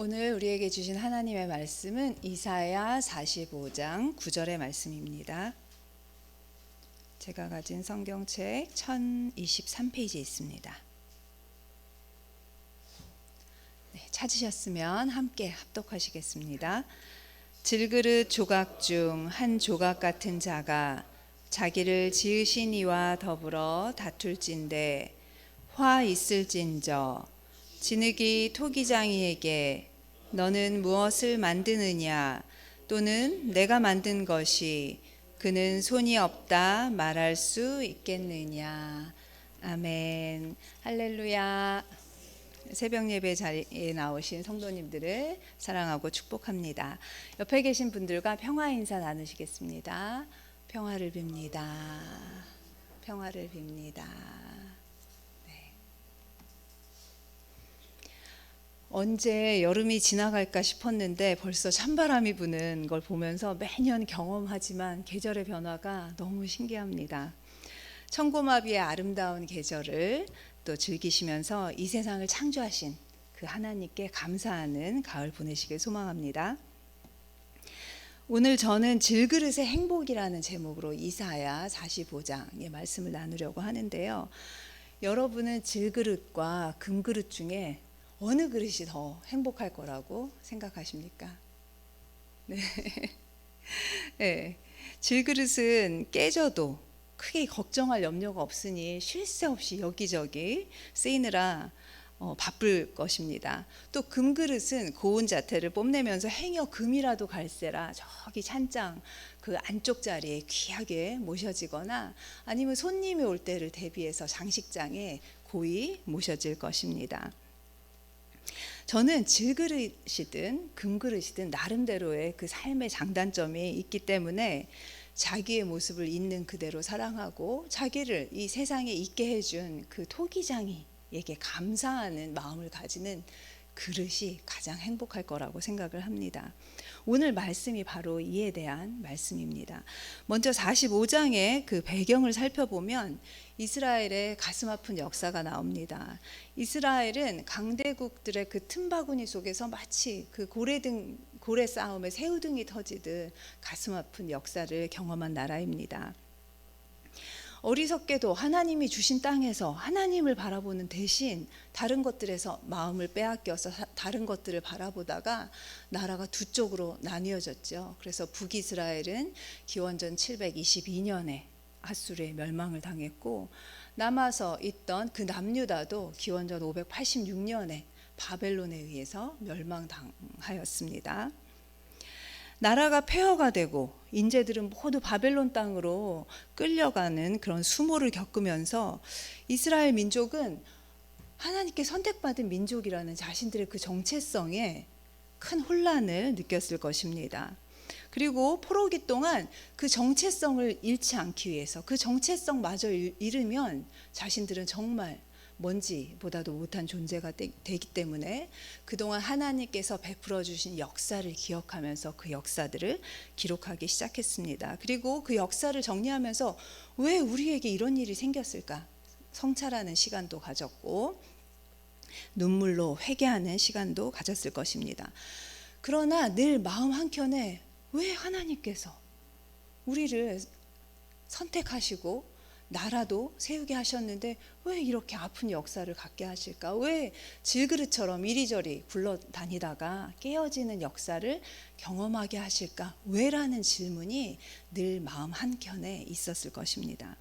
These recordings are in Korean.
오늘 우리에게 주신 하나님의 말씀은 이사야 45장 9절의 말씀입니다. 제가 가진 성경책 1023페이지에 있습니다. 찾으셨으면 함께 합독하시겠습니다. 질그릇 조각 중 한 조각 같은 자가 자기를 지으신 이와 더불어 다툴진대 화 있을진저 진흙이 토기장이에게 너는 무엇을 만드느냐 또는 내가 만든 것이 그는 손이 없다 말할 수 있겠느냐. 아멘. 할렐루야. 새벽 예배 자리에 나오신 성도님들을 사랑하고 축복합니다. 옆에 계신 분들과 평화 인사 나누시겠습니다. 평화를 빕니다. 평화를 빕니다. 언제 여름이 지나갈까 싶었는데 벌써 찬바람이 부는 걸 보면서 매년 경험하지만 계절의 변화가 너무 신기합니다. 천고마비의 아름다운 계절을 또 즐기시면서 이 세상을 창조하신 그 하나님께 감사하는 가을 보내시길 소망합니다. 오늘 저는 질그릇의 행복이라는 제목으로 이사야 45장의 말씀을 나누려고 하는데요. 여러분은 질그릇과 금그릇 중에 어느 그릇이 더 행복할 거라고 생각하십니까? 네. 네. 질그릇은 깨져도 크게 걱정할 염려가 없으니 쉴 새 없이 여기저기 쓰이느라 바쁠 것입니다. 또 금그릇은 고운 자태를 뽐내면서 행여 금이라도 갈세라 저기 찬장 그 안쪽 자리에 귀하게 모셔지거나 아니면 손님이 올 때를 대비해서 장식장에 고이 모셔질 것입니다. 저는 질그릇이든 금그릇이든 나름대로의 그 삶의 장단점이 있기 때문에 자기의 모습을 있는 그대로 사랑하고 자기를 이 세상에 있게 해준 그 토기장이에게 감사하는 마음을 가지는 그릇이 가장 행복할 거라고 생각을 합니다. 오늘 말씀이 바로 이에 대한 말씀입니다. 먼저 45장의 그 배경을 살펴보면 이스라엘의 가슴 아픈 역사가 나옵니다. 이스라엘은 강대국들의 그 틈바구니 속에서 마치 그 고래 싸움에 새우등이 터지듯 가슴 아픈 역사를 경험한 나라입니다. 어리석게도 하나님이 주신 땅에서 하나님을 바라보는 대신 다른 것들에서 마음을 빼앗겨서 다른 것들을 바라보다가 나라가 두 쪽으로 나뉘어졌죠. 그래서 북이스라엘은 기원전 722년에 아수르의 멸망을 당했고 남아서 있던 그 남유다도 기원전 586년에 바벨론에 의해서 멸망당하였습니다. 나라가 폐허가 되고 인재들은 모두 바벨론 땅으로 끌려가는 그런 수모를 겪으면서 이스라엘 민족은 하나님께 선택받은 민족이라는 자신들의 그 정체성에 큰 혼란을 느꼈을 것입니다. 그리고 포로기 동안 그 정체성을 잃지 않기 위해서 그 정체성마저 잃으면 자신들은 정말 먼지보다도 못한 존재가 되기 때문에 그동안 하나님께서 베풀어 주신 역사를 기억하면서 그 역사들을 기록하기 시작했습니다. 그리고 그 역사를 정리하면서 왜 우리에게 이런 일이 생겼을까? 성찰하는 시간도 가졌고 눈물로 회개하는 시간도 가졌을 것입니다. 그러나 늘 마음 한켠에 왜 하나님께서 우리를 선택하시고 나라도 세우게 하셨는데 왜 이렇게 아픈 역사를 갖게 하실까? 왜 질그릇처럼 이리저리 굴러다니다가 깨어지는 역사를 경험하게 하실까? 왜라는 질문이 늘 마음 한켠에 있었을 것입니다.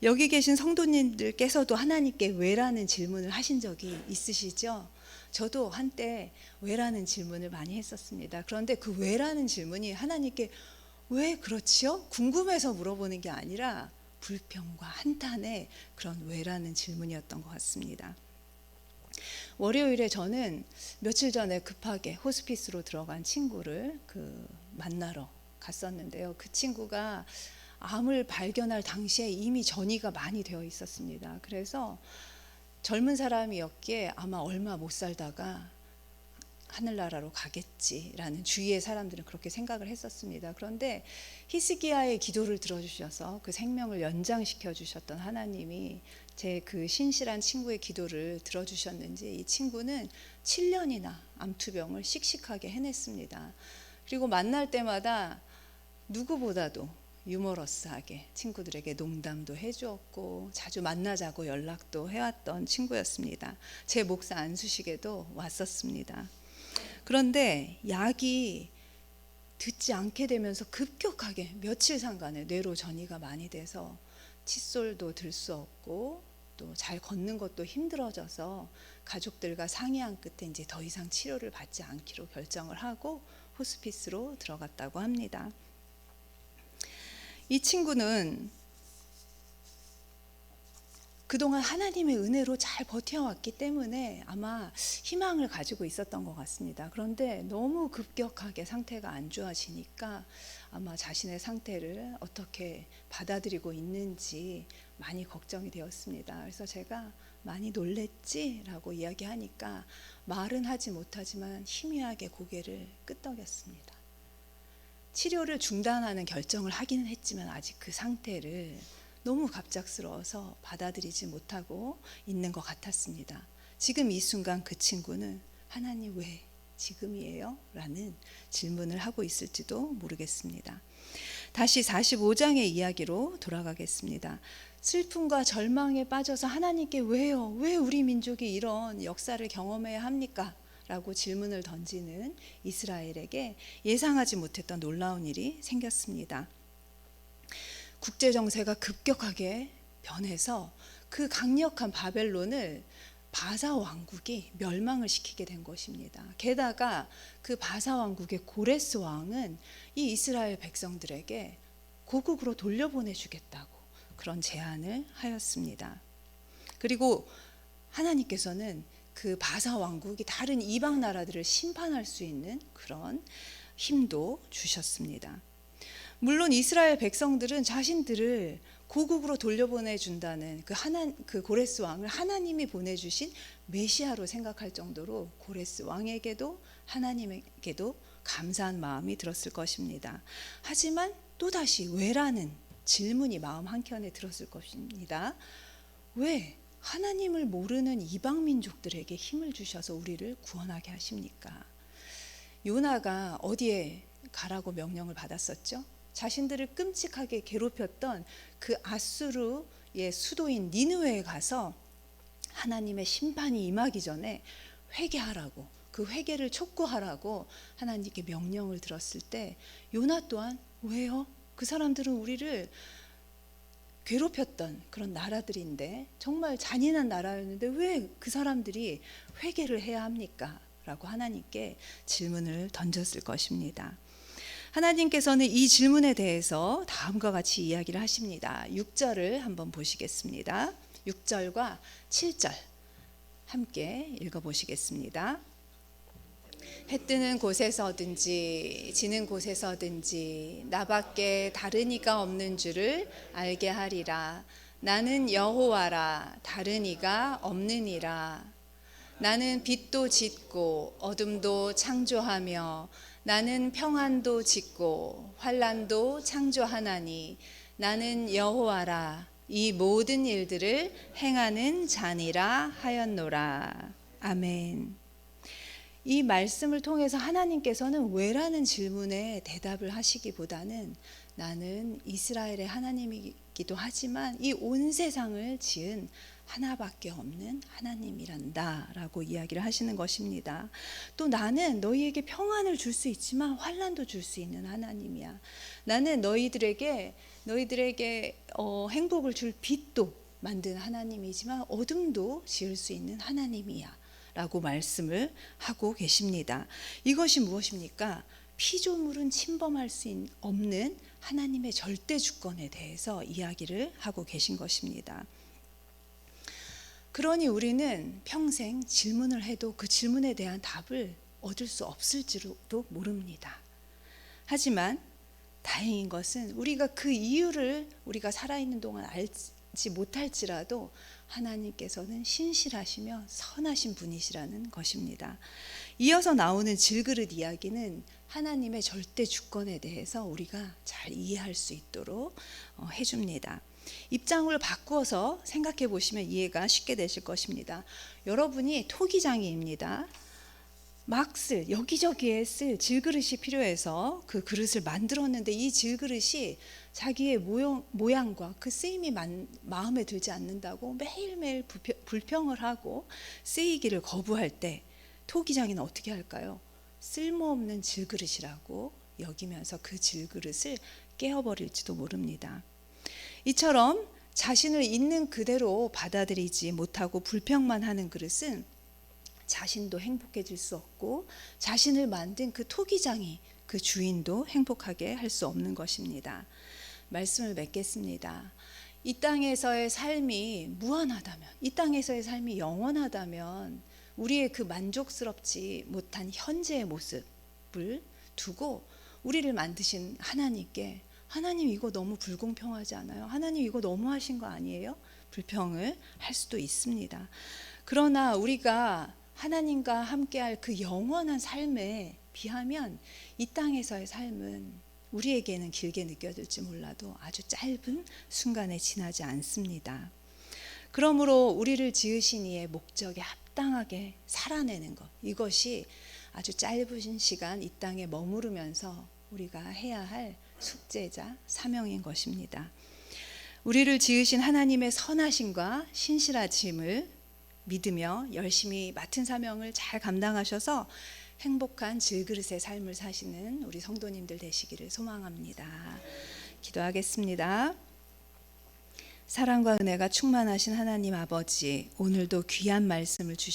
여기 계신 성도님들께서도 하나님께 왜라는 질문을 하신 적이 있으시죠? 저도 한때 왜라는 질문을 많이 했었습니다. 그런데 그 왜라는 질문이 하나님께 왜 그렇지요? 궁금해서 물어보는 게 아니라 불평과 한탄의 그런 왜라는 질문이었던 것 같습니다. 월요일에 저는 며칠 전에 급하게 호스피스로 들어간 친구를 만나러 갔었는데요. 그 친구가 암을 발견할 당시에 이미 전이가 많이 되어 있었습니다. 그래서 젊은 사람이었기에 아마 얼마 못 살다가 하늘나라로 가겠지라는 주위의 사람들은 그렇게 생각을 했었습니다. 그런데 히스기야의 기도를 들어주셔서 그 생명을 연장시켜 주셨던 하나님이 제 그 신실한 친구의 기도를 들어주셨는지 이 친구는 7년이나 암투병을 씩씩하게 해냈습니다. 그리고 만날 때마다 누구보다도 유머러스하게 친구들에게 농담도 해주었고 자주 만나자고 연락도 해왔던 친구였습니다. 제 목사 안수식에도 왔었습니다. 그런데 약이 듣지 않게 되면서 급격하게 며칠 상간에 뇌로 전이가 많이 돼서 칫솔도 들 수 없고 또 잘 걷는 것도 힘들어져서 가족들과 상의한 끝에 이제 더 이상 치료를 받지 않기로 결정을 하고 호스피스로 들어갔다고 합니다. 이 친구는 그동안 하나님의 은혜로 잘 버텨왔기 때문에 아마 희망을 가지고 있었던 것 같습니다. 그런데 너무 급격하게 상태가 안 좋아지니까 아마 자신의 상태를 어떻게 받아들이고 있는지 많이 걱정이 되었습니다. 그래서 제가 많이 놀랬지라고 이야기하니까 말은 하지 못하지만 희미하게 고개를 끄덕였습니다. 치료를 중단하는 결정을 하기는 했지만 아직 그 상태를 너무 갑작스러워서 받아들이지 못하고 있는 것 같았습니다. 지금 이 순간 그 친구는 하나님 왜 지금이에요? 라는 질문을 하고 있을지도 모르겠습니다. 다시 45장의 이야기로 돌아가겠습니다. 슬픔과 절망에 빠져서 하나님께 왜요? 왜 우리 민족이 이런 역사를 경험해야 합니까? 라고 질문을 던지는 이스라엘에게 예상하지 못했던 놀라운 일이 생겼습니다. 국제 정세가 급격하게 변해서 그 강력한 바벨론을 바사 왕국이 멸망을 시키게 된 것입니다. 게다가 그 바사 왕국의 고레스 왕은 이 이스라엘 백성들에게 고국으로 돌려보내주겠다고 그런 제안을 하였습니다. 그리고 하나님께서는 그 바사 왕국이 다른 이방 나라들을 심판할 수 있는 그런 힘도 주셨습니다. 물론 이스라엘 백성들은 자신들을 고국으로 돌려보내준다는 그 고레스 왕을 하나님이 보내주신 메시아로 생각할 정도로 고레스 왕에게도 하나님에게도 감사한 마음이 들었을 것입니다. 하지만 또다시 왜라는 질문이 마음 한켠에 들었을 것입니다. 왜 하나님을 모르는 이방 민족들에게 힘을 주셔서 우리를 구원하게 하십니까? 요나가 어디에 가라고 명령을 받았었죠? 자신들을 끔찍하게 괴롭혔던 그 아수르의 수도인 니느웨에 가서 하나님의 심판이 임하기 전에 회개하라고, 그 회개를 촉구하라고 하나님께 명령을 들었을 때 요나 또한 왜요? 그 사람들은 우리를 괴롭혔던 그런 나라들인데 정말 잔인한 나라였는데 왜 그 사람들이 회개를 해야 합니까? 라고 하나님께 질문을 던졌을 것입니다. 하나님께서는 이 질문에 대해서 다음과 같이 이야기를 하십니다. 6절을 한번 보시겠습니다. 6절과 7절 함께 읽어보시겠습니다. 해 뜨는 곳에서든지 지는 곳에서든지 나밖에 다른 이가 없는 줄을 알게 하리라. 나는 여호와라, 다른 이가 없느니라. 나는 빛도 짓고 어둠도 창조하며 나는 평안도 짓고 환난도 창조하나니 나는 여호와라, 이 모든 일들을 행하는 자니라 하였노라. 아멘. 이 말씀을 통해서 하나님께서는 왜라는 질문에 대답을 하시기보다는 나는 이스라엘의 하나님이기도 하지만 이 온 세상을 지은 하나밖에 없는 하나님이란다 라고 이야기를 하시는 것입니다. 또 나는 너희에게 평안을 줄 수 있지만 환난도 줄 수 있는 하나님이야. 나는 너희들에게 행복을 줄 빛도 만든 하나님이지만 어둠도 지을 수 있는 하나님이야 라고 말씀을 하고 계십니다. 이것이 무엇입니까? 피조물은 침범할 수 없는 하나님의 절대 주권에 대해서 이야기를 하고 계신 것입니다. 그러니 우리는 평생 질문을 해도 그 질문에 대한 답을 얻을 수 없을지도 모릅니다. 하지만 다행인 것은 우리가 그 이유를 우리가 살아있는 동안 알지 못할지라도 하나님께서는 신실하시며 선하신 분이시라는 것입니다. 이어서 나오는 질그릇 이야기는 하나님의 절대 주권에 대해서 우리가 잘 이해할 수 있도록 해줍니다. 입장을 바꾸어서 생각해 보시면 이해가 쉽게 되실 것입니다. 여러분이 토기장이입니다. 막 여기저기에 쓸 질그릇이 필요해서 그 그릇을 만들었는데 이 질그릇이 자기의 모양과 그 쓰임이 마음에 들지 않는다고 매일매일 불평을 하고 쓰이기를 거부할 때 토기장이는 어떻게 할까요? 쓸모없는 질그릇이라고 여기면서 그 질그릇을 깨어버릴지도 모릅니다. 이처럼 자신을 있는 그대로 받아들이지 못하고 불평만 하는 그릇은 자신도 행복해질 수 없고 자신을 만든 그 토기장이 그 주인도 행복하게 할 수 없는 것입니다. 말씀을 맺겠습니다. 이 땅에서의 삶이 무한하다면, 이 땅에서의 삶이 영원하다면 우리의 그 만족스럽지 못한 현재의 모습을 두고 우리를 만드신 하나님께 하나님 이거 너무 불공평하지 않아요? 하나님 이거 너무 하신 거 아니에요? 불평을 할 수도 있습니다. 그러나 우리가 하나님과 함께할 그 영원한 삶에 비하면 이 땅에서의 삶은 우리에게는 길게 느껴질지 몰라도 아주 짧은 순간에 지나지 않습니다. 그러므로 우리를 지으신 이의 목적에 합당하게 살아내는 것, 이것이 아주 짧은 시간 이 땅에 머무르면서 우리가 해야 할 숙제자 사명인 것입니다. 우리를 지으신 하나님의 선하심과 신실하심을 믿으며 열심히 맡은 사명을 잘 감당하셔서 행복한 질그릇의 삶을 사시는 우리 성도님들 되시기를 소망합니다. 기도하겠습니다. 사랑과 은혜가 충만하신 하나님 아버지, 오늘도 귀한 말씀을 주셨습니다.